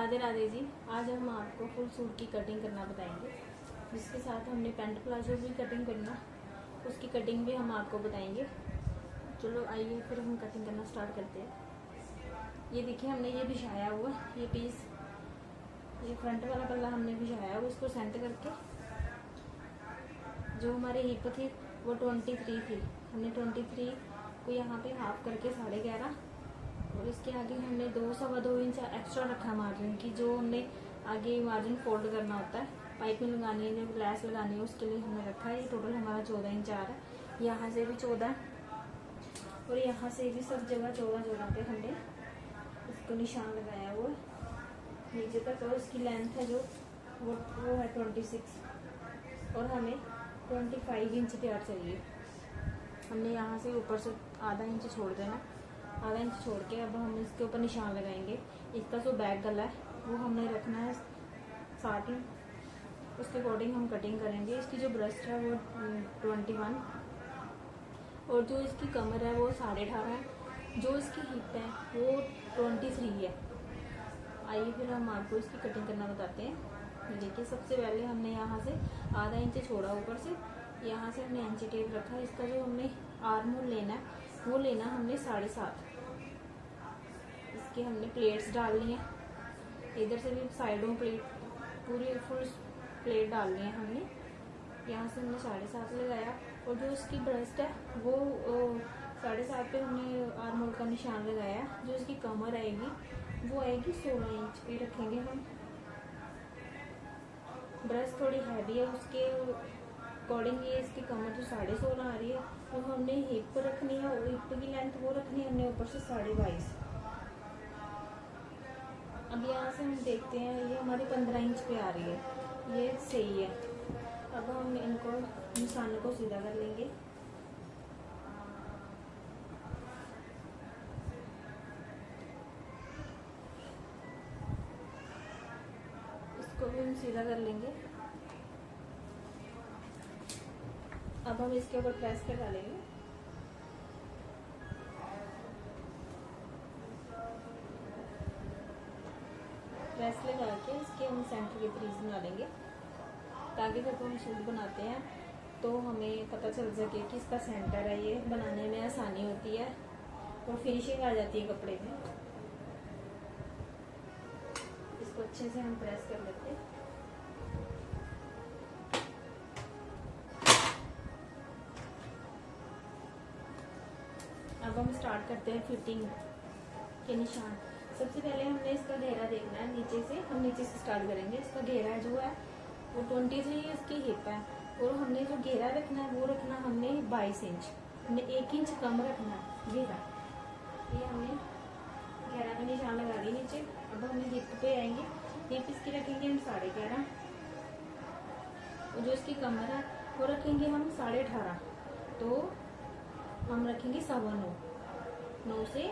राधे राधे जी। आज हम आपको फुल सूट की कटिंग करना बताएंगे, जिसके साथ हमने पैंट प्लाजो भी कटिंग करना, उसकी कटिंग भी हम आपको बताएंगे। चलो आइए फिर हम कटिंग करना स्टार्ट करते हैं। ये देखिए हमने ये बिछाया हुआ ये पीस, ये फ्रंट वाला पल्ला हमने बिछाया हुआ, इसको सेंट करके जो हमारे हिप थी वो 23 थी, हमने 23 को यहाँ पे हाफ करके 11.5 और इसके आगे हमने 2-2.25 इंच एक्स्ट्रा रखा मार्जिन की, जो हमने आगे मार्जिन फोल्ड करना होता है, पाइपिंग लगानी है, जब लैस लगानी है उसके लिए हमने रखा है। ये टोटल हमारा 14 इंच आ रहा है। यहाँ से भी 14 और यहाँ से भी सब जगह 14 पे हमने इसको निशान लगाया हुआ नीचे तक, और इसकी लेंथ है जो वो है 26 और हमें 25 इंच तैयार चाहिए। हमने यहाँ से ऊपर से आधा इंच छोड़ देना, आधा इंच छोड़ के अब हम इसके ऊपर निशान लगाएंगे। इसका जो बैक गला है वो हमने रखना है 60, उसके अकॉर्डिंग हम कटिंग करेंगे। इसकी जो ब्रेस्ट है वो 21 और जो इसकी कमर है वो 18.5 है, जो इसकी हिप है वो 23 है। आइए फिर हम आपको इसकी कटिंग करना बताते हैं। देखिए सबसे पहले हमने यहाँ से आधा इंच छोड़ा ऊपर से, यहाँ से हमने एंची टेप रखा है। इसका जो हमने आर्म होल लेना है वो लेना हमने 7.5। इसके हमने प्लेट्स डालनी है, इधर से भी साइडों प्लेट पूरी फुल प्लेट डालनी है हमने। यहाँ से हमने 7.5 लगाया और जो इसकी ब्रेस्ट है वो 7.5 पे हमने आर्म होल का निशान लगाया। जो इसकी कमर आएगी वो आएगी 16 इंच पे रखेंगे हम। ब्रेस्ट थोड़ी हैवी है, उसके अकॉर्डिंग ये इसकी कमर जो 16.5 आ रही है, तो हमने हिप रखनी है और हिप की लेंथ वो रखनी है हमने ऊपर से 22.5। अब यहाँ से हम देखते हैं ये हमारी 15 इंच पे आ रही है, ये सही है। अब हम इनको निशान को सीधा कर लेंगे। इसको भी हम सीधा कर लेंगे। अब हम इसके ऊपर प्रेस कर डालेंगे। प्रेस लगा के इसके हम सेंटर के क्रीज बना लेंगे, ताकि जब हम सूट बनाते हैं तो हमें पता चल सके कि इसका सेंटर है। ये बनाने में आसानी होती है और फिनिशिंग आ जाती है कपड़े में। इसको अच्छे से हम प्रेस कर लेते हैं। अब हम स्टार्ट करते हैं फिटिंग के निशान। सबसे पहले हमने इसका घेरा देखना है, नीचे से हम नीचे से स्टार्ट करेंगे। इसका घेरा जो है वो 23 इसकी हिप है और हमने जो घेरा रखना है वो रखना हमने 22 इंच, हमने 1 इंच कम रखना है घेरा। ये हमने घेरा का निशान लगा दिया नीचे। अब हम हिप पे आएंगे, हिप इसकी रखेंगे हम 11.5 और जो इसकी कमर है वो रखेंगे हम 18.5, तो हम रखेंगे 9.25, 9 से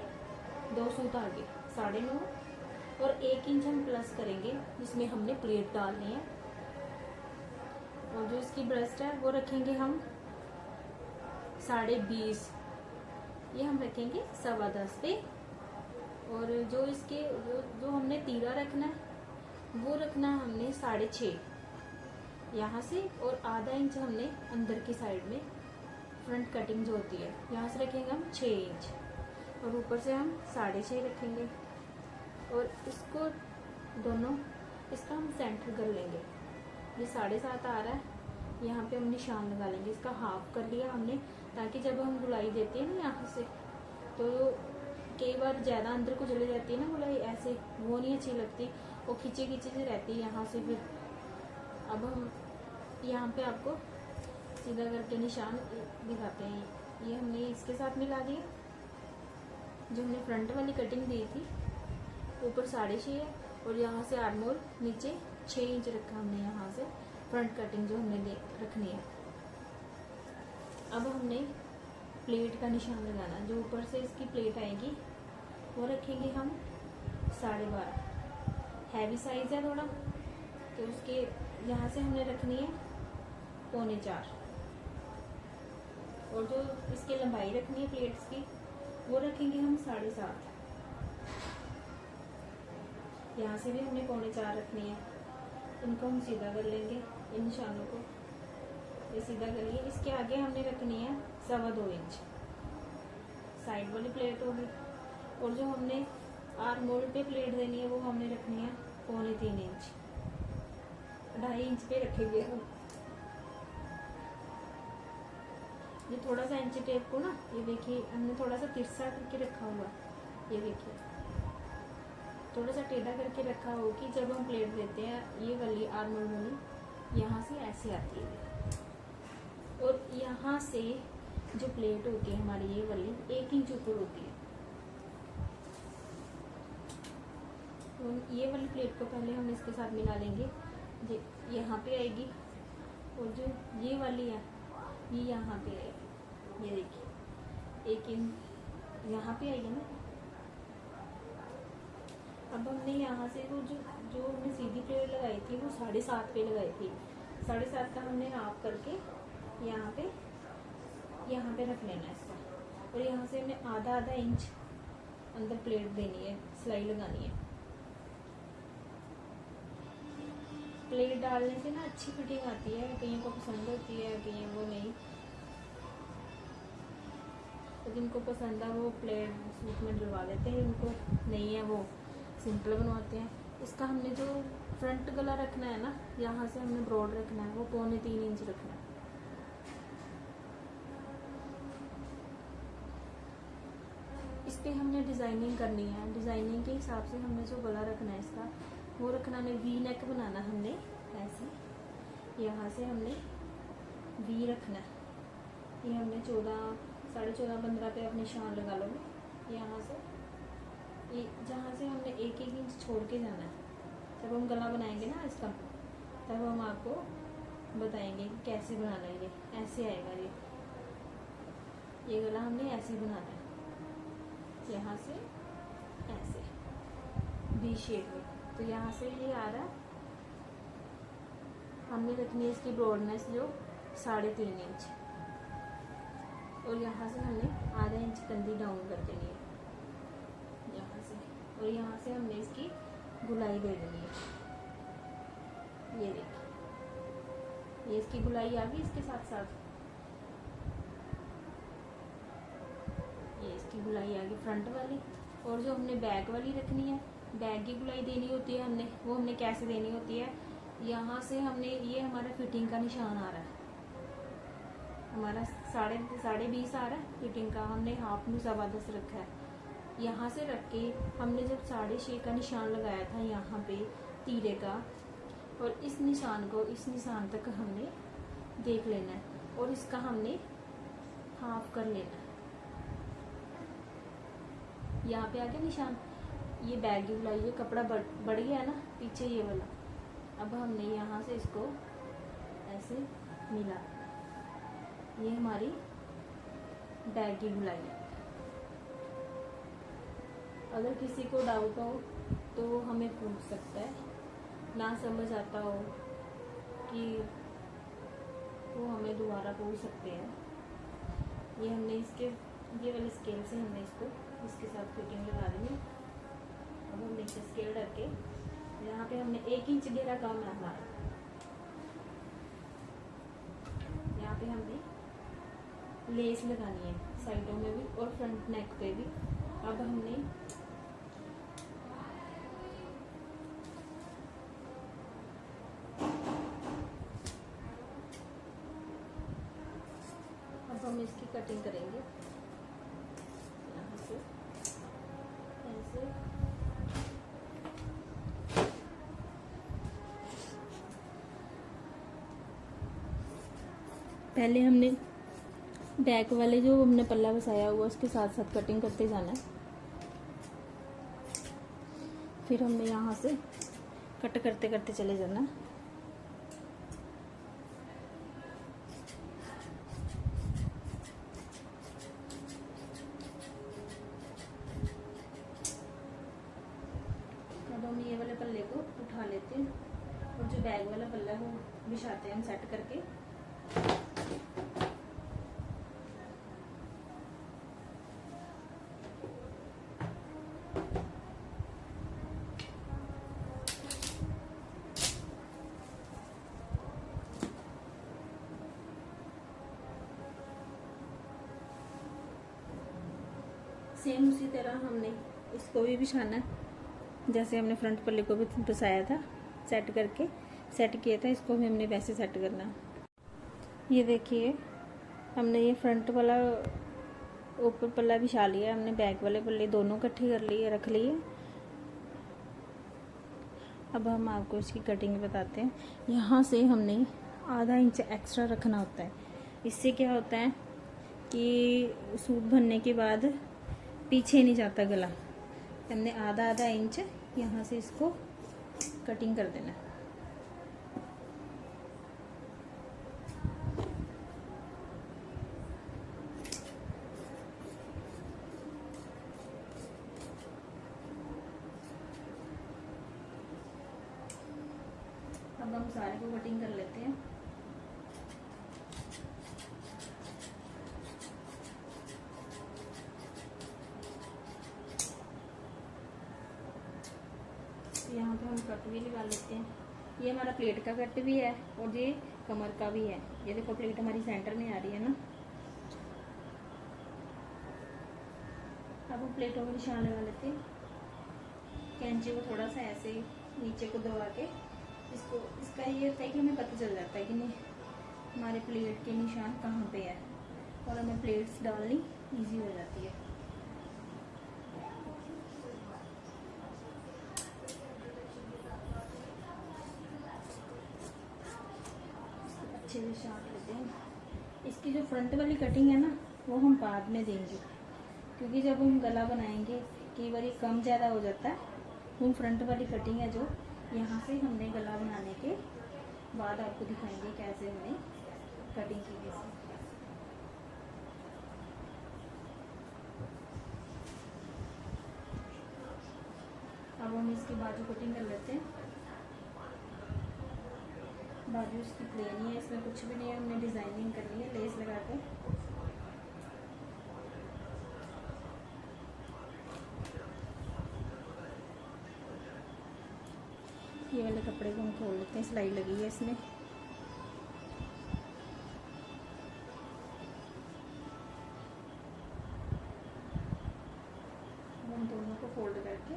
2 सूत आगे 9.5 और 1 इंच हम प्लस करेंगे, जिसमें हमने प्लेट डालनी है। और जो इसकी ब्रेस्ट है वो रखेंगे हम 20.5, ये हम रखेंगे 10.15 पे। और जो इसके जो हमने तीरा रखना है वो रखना है हमने 6.5 यहाँ से, और आधा इंच हमने अंदर की साइड में फ्रंट कटिंग जो होती है यहाँ से रखेंगे हम 6 इंच और ऊपर से हम 6.5 रखेंगे। और इसको दोनों इसका हम सेंटर कर लेंगे। ये 7.5 आ रहा है, यहाँ पे हम निशान लगा लेंगे। इसका हाफ कर लिया हमने, ताकि जब हम गुलाई देते हैं ना यहाँ से, तो कई बार ज़्यादा अंदर को चले जाती है ना गुलाई, ऐसे वो नहीं अच्छी लगती, वो खींचे खींचे से रहती है यहाँ से। फिर अब हम यहाँ पे आपको सीधा करके निशान दिखाते हैं। ये हमने इसके साथ मिला दिया, जो हमने फ्रंट वाली कटिंग दी थी ऊपर 6.5 है और यहाँ से आर्म होल नीचे 6 इंच रखा हमने यहाँ से फ्रंट कटिंग जो हमने रखनी है। अब हमने प्लेट का निशान लगाना, जो ऊपर से इसकी प्लेट आएगी वो रखेंगे हम 12.5। हैवी साइज है थोड़ा, तो उसके यहाँ से हमने रखनी है 3.25 और जो इसकी लंबाई रखनी है प्लेट्स की वो रखेंगे हम 7.5। यहाँ से भी हमने 4.25 रखनी है। इनको हम सीधा कर लेंगे, इन निशानों को ये सीधा करिए। इसके आगे हमने रखनी है 2.25 इंच साइड वाली प्लेट होगी, और जो हमने आर्म होल पे प्लेट देनी है वो हमने रखनी है 2.25 इंच, 2.5 इंच पे रखेंगे हम। ये थोड़ा सा इंची टेप को ना, ये देखिए हमने थोड़ा सा तिरछा करके रखा हुआ, ये देखिए थोड़ा सा टेढ़ा करके रखा हो कि जब हम प्लेट देते हैं ये वाली आर्मर वाली यहाँ से ऐसे आती है, और यहाँ से जो प्लेट होती है हमारी ये वाली 1 इंच ऊपर होती है। तो ये वाली प्लेट को पहले हम इसके साथ मिला लेंगे, ये यहाँ पे आएगी, और जो ये वाली है ये यहाँ पे आएगी, ये देखिए 1 इंच यहाँ पे आएगी ना। अब हमने यहाँ से वो जो हमने सीधी प्लेट लगाई थी वो 7.5 पे लगाई थी, 7.5 का हमने हाफ करके यहाँ पे रख लेना है इसका, और यहाँ से हमने आधा इंच अंदर प्लेट देनी है, सिलाई लगानी है। प्लेट डालने से ना अच्छी फिटिंग आती है, कईयों को पसंद होती है, कईयों को नहीं। तो जिनको पसंद है वो प्लेट सूट में डलवा देते हैं, उनको नहीं है वो सिंपल बनवाते हैं। इसका हमने जो फ्रंट गला रखना है ना, यहाँ से हमने ब्रॉड रखना है, वो 2.25 इंच रखना है। इस पे हमने डिज़ाइनिंग करनी है, डिज़ाइनिंग के हिसाब से हमने जो गला रखना है इसका वो रखना है, वी नेक बनाना हमने ऐसे, यहाँ से हमने वी रखना है। ये हमने 14, 14.5, 15 पे अपने निशान लगा लो। यहाँ से जहाँ से हमने 1-1 इंच छोड़ के जाना है। जब हम गला बनाएंगे ना इसका, तब हम आपको बताएंगे कि कैसे बनाना है। ये ऐसे आएगा, ये गला हमने ऐसे बनाना है, यहाँ से ऐसे वी शेप में। तो यहाँ से ये आ रहा है, हमने रखनी है इसकी ब्रॉडनेस जो 3.5 इंच, और यहाँ से हमने आधा इंच कंधी डाउन कर देनी है यहाँ से, और यहाँ से हमने इसकी गुलाई दे देनी है। ये देखिए ये इसकी गुलाई आ गई, इसके साथ साथ ये इसकी गुलाई आ गई फ्रंट वाली। और जो हमने बैक वाली रखनी है, बैक की गुलाई देनी होती है हमने, वो हमने कैसे देनी होती है, यहाँ से हमने ये हमारा फिटिंग का निशान आ रहा है, हमारा 20.5 आ रहा है फिटिंग का, हमने हाफ में 10.25 रखा है। यहाँ से रख के हमने जब 6.5 का निशान लगाया था यहाँ पे तीरे का, और इस निशान को इस निशान तक हमने देख लेना है, और इसका हमने हाफ कर लेना है। यहाँ पे आ गया निशान, ये बैग की गुलाई, ये कपड़ा बढ़ गया है ना पीछे ये वाला। अब हमने यहाँ से इसको ऐसे मिला, ये हमारी बैग की गुलाई है। अगर किसी को डाउट हो तो हमें पूछ सकता है, ना समझ आता हो कि वो हमें दोबारा पूछ सकते हैं। ये हमने ये वाले स्केल से हमने इसके साथ फिटिंग लगा दी है। अब हम नीचे स्केल रख के यहाँ पे हमने 1 इंच घेरा कम है हमारा, यहाँ पे हमने लेस लगानी है साइडों में भी और फ्रंट नेक पे भी। अब हमने इसकी कटिंग करेंगे यहाँ से ऐसे। पहले हमने बैक वाले जो हमने पल्ला बसाया हुआ उसके साथ साथ कटिंग करते जाना है, फिर हमने यहाँ से कट करते करते चले जाना है। अब हम ये वाले पल्ले को उठा लेते हैं और जो बैग वाला पल्ला है वो बिछाते हैं हम सेट करके। सेम उसी तरह हमने इसको भी बिछाना है, जैसे हमने फ्रंट पल्ले को भी बिछाया था, सेट किया था, इसको भी हमने वैसे सेट करना है। ये देखिए हमने ये फ्रंट वाला ऊपर पल्ला बिछा लिया, हमने बैक वाले पल्ले दोनों इकट्ठे कर लिए, रख लिए। अब हम आपको इसकी कटिंग बताते हैं। यहाँ से हमने आधा इंच एक्स्ट्रा रखना होता है। इससे क्या होता है कि सूट भरने के बाद पीछे नहीं जाता गला। हमने आधा आधा इंच यहाँ से इसको कटिंग कर देना है। अब हम सारे को कटिंग कर लेते हैं। यहाँ पे हम कट भी लगा लेते हैं। ये हमारा प्लेट का कट भी है और ये कमर का भी है। ये देखो प्लेट हमारी सेंटर में आ रही है ना। अब हम प्लेटों में निशान लगा लेते हैं। कैंची को थोड़ा सा ऐसे नीचे को दबा के इसको, इसका ये होता है कि हमें पता चल जाता है कि नहीं हमारे प्लेट के निशान कहाँ पे है, और हमें प्लेट्स डालनी इजी हो जाती है। अच्छे से छाट लेते हैं। इसकी जो फ्रंट वाली कटिंग है ना वो हम बाद में देंगे, क्योंकि जब हम गला बनाएंगे कई बार कम ज़्यादा हो जाता है। वो फ्रंट वाली कटिंग है जो यहाँ से हमने गला बनाने के बाद आपको दिखाएंगे कैसे हमने कटिंग की है। अब हम इसकी बाजू कटिंग कर लेते हैं। बाजू इसकी प्लेन ही है, इसमें कुछ भी नहीं है, हमने डिज़ाइनिंग करनी है लेस लगा के। ये वाले कपड़े को हम खोल लेते हैं, सिलाई लगी है इसमें। हम दोनों को फोल्ड करके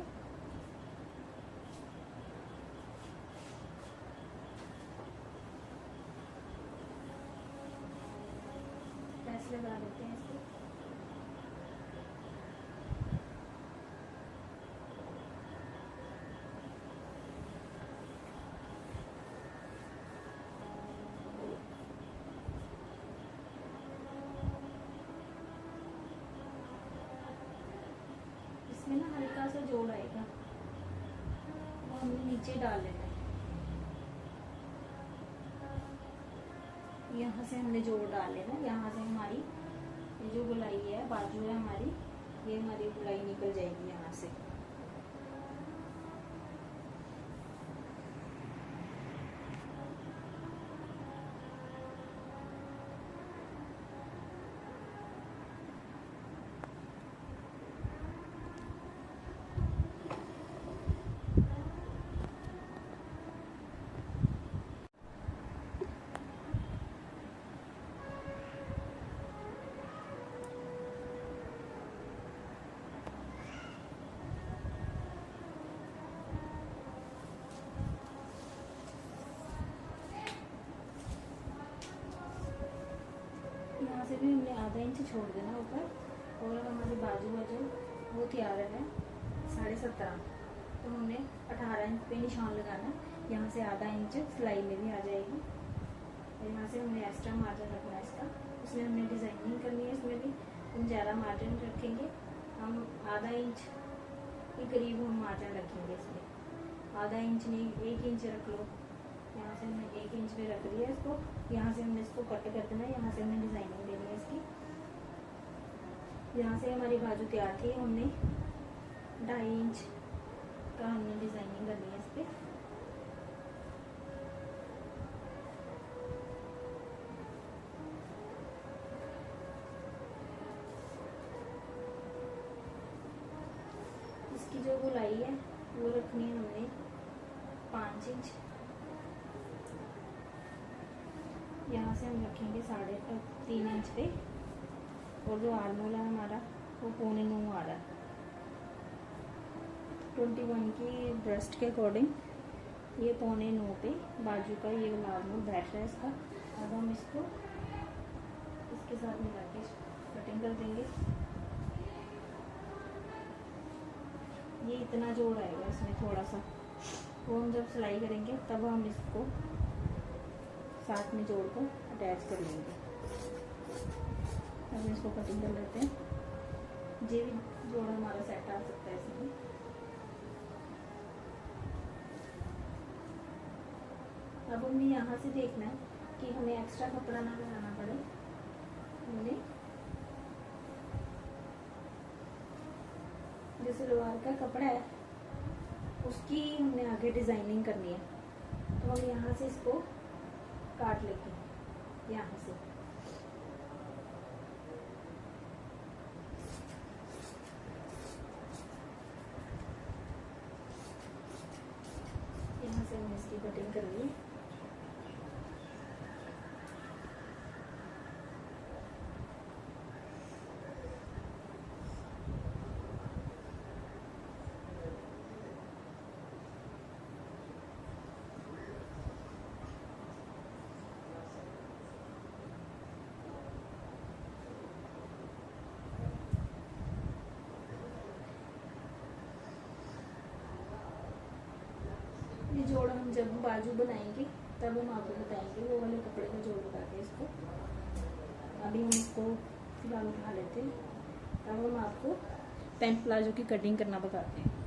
प्रेस लगा देते हैं इसको। इसमें ना हल्का सा जोड़ आएगा, वो हमने नीचे डाल लेना है। यहाँ से हमने जोड़ डाल लेना, यहाँ से हमारी ये जो गुलाई है, बाजू है हमारी, ये हमारी गुलाई निकल जाएगी यहाँ से। यहाँ से भी हमने आधा इंच छोड़ देना ऊपर, और हमारी बाजू है जो वो तैयार है 17.5, तो हमने 18 इंच पे निशान लगाना। यहाँ से आधा इंच सिलाई में भी आ जाएगी, और यहाँ से हमने एक्स्ट्रा मार्जिन रखना है इसका। इसमें हमने डिज़ाइनिंग करनी है, इसमें भी हम ज़्यादा मार्जिन रखेंगे। हम आधा इंच के करीब हम मार्जिन रखेंगे इसमें, आधा इंच नहीं 1 इंच रख लो। यहाँ से हमने 1 इंच पे रख दिया इसको। यहाँ से हमने इसको कट कर देना है, यहाँ से हमने डिज़ाइनिंग देनी है इसकी। यहाँ से हमारी बाजू तैयार थी, हमने 2.5 इंच का हमने डिज़ाइनिंग करनी है इस पर। इसकी जो गोलाई है वो रखनी है हमने 5 इंच। यहाँ से हम रखेंगे 3.5 इंच पे, और जो आर्मोल है हमारा वो 8.25 आ रहा है। 21 की ब्रेस्ट के अकॉर्डिंग ये 8.25 पे बाजू का ये नॉर्मल बैठ रहा है इसका। अब हम इसको इसके साथ मिला के कटिंग कर देंगे। ये इतना जोड़ आएगा इसमें थोड़ा सा, वो हम जब सिलाई करेंगे तब हम इसको साथ में जोड़ कर अटैच कर लेंगे। अब इसको कटिंग कर लेते हैं। ये भी जोड़ हमारा सेट आ सकता है इसमें। अब हमें यहाँ से देखना है कि हमें एक्स्ट्रा कपड़ा ना लगाना पड़े। हमने जो सलवार का कपड़ा है उसकी हमने आगे डिजाइनिंग करनी है, तो हम यहाँ से इसको काट लेंगे। यहाँ से हमने इसकी कटिंग कर ली। ये जोड़ हम जब बाजू बनाएंगे तब हम आपको बताएंगे, वो वाले कपड़े का जोड़ बता के इसको। अभी हम इसको फिलहाल उठा लेते हैं, तब हम आपको पैंट प्लाजो की कटिंग करना बताते हैं।